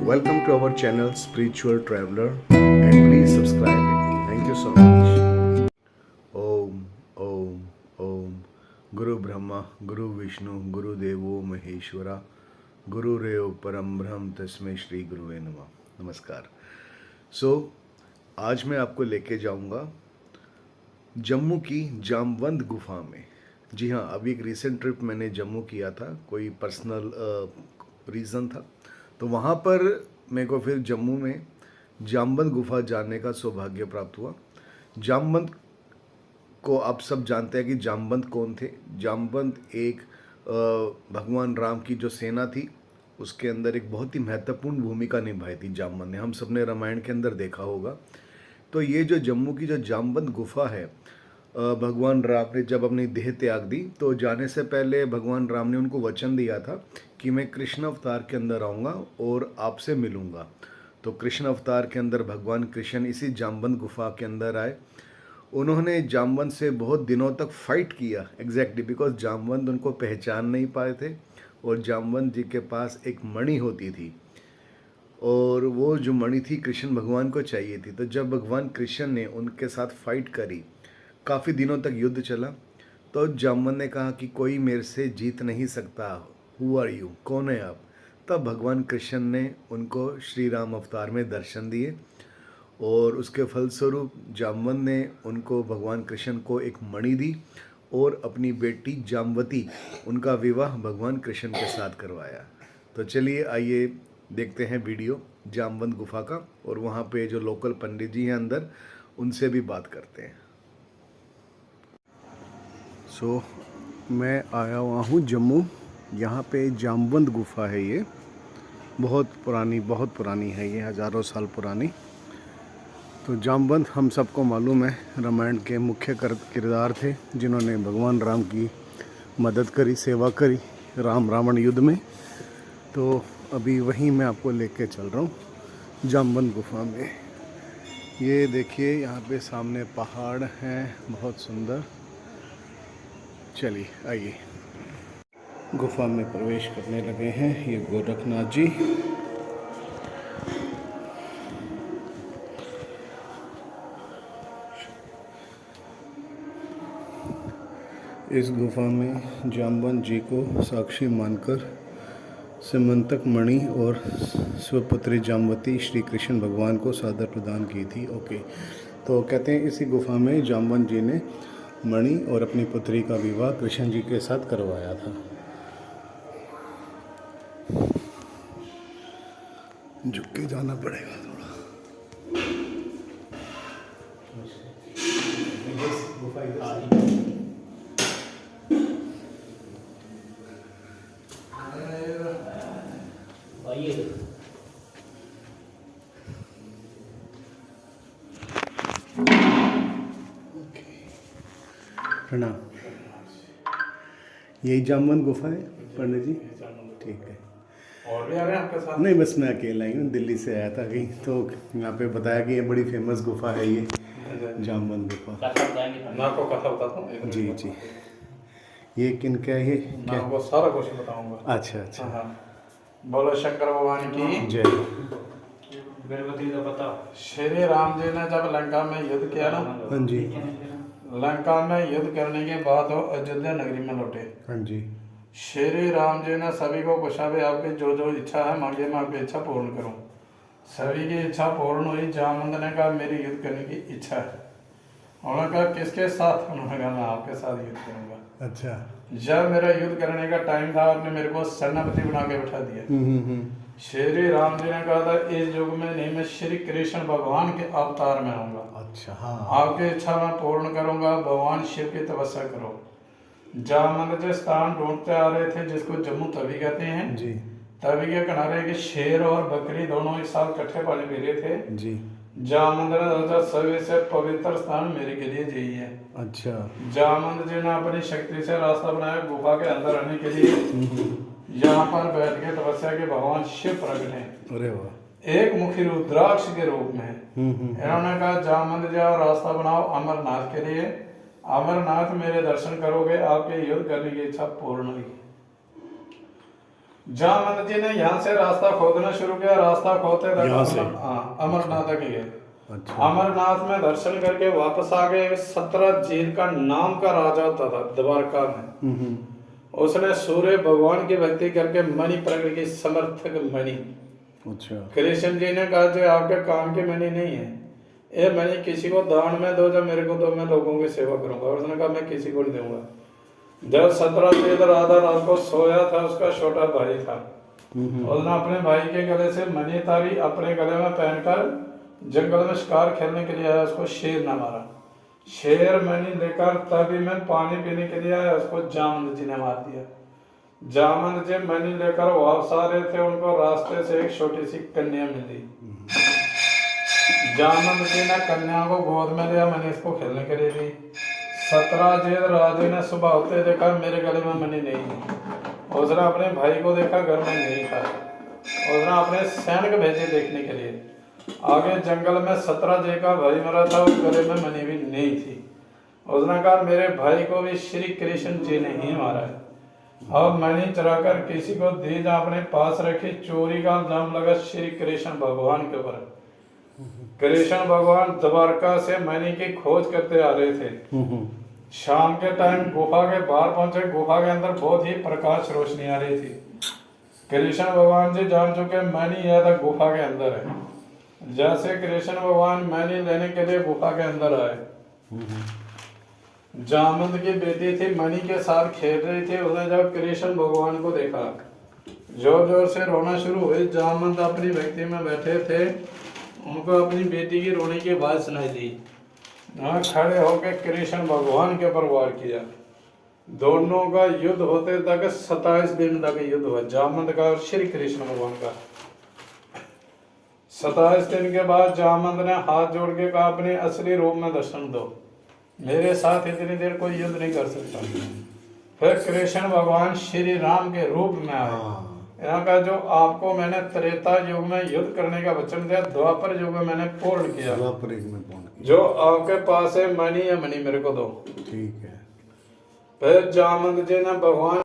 Welcome to our channel Spiritual Traveler and please subscribe it. Thank you so much. Om Om Om Guru Brahma Guru Vishnu Guru Devo Maheshwara Guru Reo Param Brahm तस्मै श्री गुरुवे नमः। नमस्कार। आज मैं आपको लेके जाऊंगा जम्मू की जामवंत गुफा में। जी हाँ, अभी एक रिसेंट ट्रिप मैंने जम्मू किया था, कोई पर्सनल रीज़न था, तो वहाँ पर मेरे को फिर जम्मू में जामवंत गुफा जाने का सौभाग्य प्राप्त हुआ। जामवंत को आप सब जानते हैं कि जामवंत कौन थे। जामवंत एक भगवान राम की जो सेना थी उसके अंदर एक बहुत ही महत्वपूर्ण भूमिका निभाई थी जामवंत ने। हम सब ने रामायण के अंदर देखा होगा। तो ये जो जम्मू की जो जामवंत गुफा है, भगवान राम ने जब अपनी देह त्याग दी तो जाने से पहले भगवान राम ने उनको वचन दिया था कि मैं कृष्ण अवतार के अंदर आऊँगा और आपसे मिलूँगा। तो कृष्ण अवतार के अंदर भगवान कृष्ण इसी जामवंत गुफा के अंदर आए। उन्होंने जामवंत से बहुत दिनों तक फाइट किया, एग्जैक्टली बिकॉज जामवंत उनको पहचान नहीं पाए थे और जामवंत जी के पास एक मणि होती थी और वो जो मणि थी कृष्ण भगवान को चाहिए थी। तो जब भगवान कृष्ण ने उनके साथ फाइट करी, काफ़ी दिनों तक युद्ध चला, तो जामवंत ने कहा कि कोई मेरे से जीत नहीं सकता, हु आर यू, कौन है आप। तब भगवान कृष्ण ने उनको श्री राम अवतार में दर्शन दिए और उसके फलस्वरूप जामवंत ने उनको, भगवान कृष्ण को एक मणि दी और अपनी बेटी जामवती, उनका विवाह भगवान कृष्ण के साथ करवाया। तो चलिए आइए देखते हैं वीडियो जामवंत गुफा का और वहाँ पे जो लोकल पंडित जी हैं अंदर, उनसे भी बात करते हैं। मैं आया हुआ हूँ जम्मू। यहाँ पे जामवंत गुफा है। ये बहुत पुरानी है, ये हज़ारों साल पुरानी। तो जामवंत हम सबको मालूम है, रामायण के मुख्य किरदार थे जिन्होंने भगवान राम की मदद करी, सेवा करी राम रावण युद्ध में। तो अभी वहीं मैं आपको लेके चल रहा हूँ जामवंत गुफा में। ये देखिए, यहाँ पे सामने पहाड़ हैं, बहुत सुंदर। चलिए आइए, गुफा में प्रवेश करने लगे हैं। ये गोरखनाथ जी। इस गुफा में जामवंत जी को साक्षी मानकर सिमंतक मणि और स्वपुत्री जामवती श्री कृष्ण भगवान को सादर प्रदान की थी। ओके, तो कहते हैं इसी गुफा में जामवंत जी ने मणि और अपनी पुत्री का विवाह कृष्ण जी के साथ करवाया था। झुक के जाना पड़ेगा थोड़ा। प्रणाम। यही जामवंत गुफा है पंडित जी? ठीक है। और भी आ रहे हैं आपके साथ? नहीं, बस मैं अकेला ही हूँ, दिल्ली से आया था कहीं, तो यहाँ पे बताया कि ये बड़ी फेमस गुफा है ये जामवंत गुफा। मैं आपको कथा बताता हूँ। जी जी। ये किन क्या है? मैं आपको सारा कुछ बताऊंगा। अच्छा अच्छा। हाँ, बोलो शंकर भगवान की जय। गणपति का पता। श्री राम जी ने जब लंका में युद्ध किया ना, हाँ जी। लंका में युद्ध करने के बाद वो अयोध्या नगरी में लौटे। हाँ जी। श्री राम जी ने सभी को पूछा, भाई आपकी जो जो इच्छा है मांगिए, मैं आपकी इच्छा पूर्ण करूं। सभी की इच्छा पूर्ण हुई। जामवंत ने कहा मेरी युद्ध करने की इच्छा है। उन्होंने कहा किसके साथ? उन्होंने कहा मैं आपके साथ युद्ध करूंगा। अच्छा। जब मेरा युद्ध करने का टाइम था, आपने मेरे को सेनापति बना के बैठा दिया। श्री राम जी ने कहा था इस युग में नहीं, मैं श्री कृष्ण भगवान के अवतार में आऊंगा। अच्छा, हाँ। आपकी इच्छा मैं पूर्ण करूंगा, भगवान शिव की तपस्या करो। जामवंत जो स्थान ढूंढते आ रहे थे, जिसको जम्मू तवी कहते हैं जी। तवी के किनारे के शेर और बकरी दोनों इस साल इकट्ठे पानी पी रहे थे जी। जामवंत ने सोचा सभी से पवित्र स्थान मेरे के लिए यही है। अच्छा। जामवंत जी ने अपनी शक्ति से रास्ता बनाया गुफा के अंदर आने के लिए। यहाँ पर बैठ के तपस्या के भगवान शिव प्रकट हैं। अरे वाह। एक मुखी रुद्राक्ष के रूप में। इन्होंने कहा जामवंत जी आओ, रास्ता बनाओ अमरनाथ के लिए। अमरनाथ मेरे दर्शन करोगे, आपके युद्ध करने की इच्छा पूर्ण हुई। जामवंत जी ने यहाँ से रास्ता खोदना शुरू किया, रास्ता खोदते तक यहाँ से? अमरनाथ तक गए। अच्छा। अमरनाथ में दर्शन करके वापस आ गए। 17 झील का नाम का राजा होता था द्वारका में। उसने सूर्य भगवान की भक्ति करके मणि प्रकट की, समर्थक मणि। अच्छा। कृष्ण जी ने कहा जो आपके काम की मणि नहीं है, ये मणि किसी को दान में दो, जब मेरे को दो, मैं लोगों की सेवा करूंगा। और उसने कहा मैं किसी को नहीं दूंगा। जब 17 चैत्र राधा रात को सोया था, उसका छोटा भाई था, उसने अपने भाई के गले से मणि तारी, अपने गले में पहनकर जंगल में शिकार खेलने के लिए आया। उसको शेर न मारा। शेर मणि लेकर तभी मैं पानी पीने के लिए आया, उसको जामवंत जी ने मार दिया। जामवंत जी मणि लेकर वापस आ रहे थे, उनको रास्ते से एक छोटी सी कन्या मिली। जामवंत जी ने कन्या को गोद में लिया, मणि इसको खेलने के लिए दी। 17 चैत्र राजे ने सुबह होते देखा मेरे गले में मणि नहीं है। उसने अपने भाई को देखा, घर में नहीं था। उसने अपने सैनिक भेजे देखने के लिए। आगे जंगल में 17 जय का भाई मरा था, उस गले में मणि भी नहीं थी। उसने कहा मेरे भाई को भी श्री कृष्ण जी ने ही मारा है। अब मणि चुराकर किसी को दी, जहाँ अपने पास रखी, चोरी का इल्जाम लगा श्री कृष्ण भगवान के ऊपर। कृष्ण भगवान द्वारका से मणि की खोज करते आ रहे थे। शाम के टाइम गुफा के बाहर पहुंचे। गुफा के अंदर बहुत ही प्रकाश रोशनी आ रही थी। कृष्ण भगवान जी जान चुके मणि यह तक गुफा के अंदर है। जैसे कृष्ण भगवान मणि लेने के लिए गुफा के अंदर आए, जामवंत की बेटी थी, मणि के साथ खेल रही थी। उसने जब कृष्ण भगवान को देखा, जोर जोर से रोना शुरू हुई। जामवंत अपनी भक्ति में बैठे थे, उनको अपनी बेटी की रोने की आवाज सुनाई दी। खड़े होकर कृष्ण भगवान के ऊपर वार किया। दोनों का युद्ध होते तक 27 दिन तक युद्ध हुआ, जामवंत का और श्री कृष्ण भगवान का। 27 दिन के बाद जामवंत ने हाथ जोड़ के कहा अपने असली रूप में दर्शन दो, मेरे साथ इतनी देर कोई युद्ध नहीं कर सकता। फिर कृष्ण भगवान श्री राम के रूप में आए। यहाँ का जो आपको मैंने त्रेता युग में युद्ध करने का वचन दिया, द्वापर युग में मैंने पूर्ण किया। द्वापर युग में पूर्ण किया। जो आपके पास है मणि या मणि मेरे को दो। ठीक है। फिर जामवंत जी ने भगवान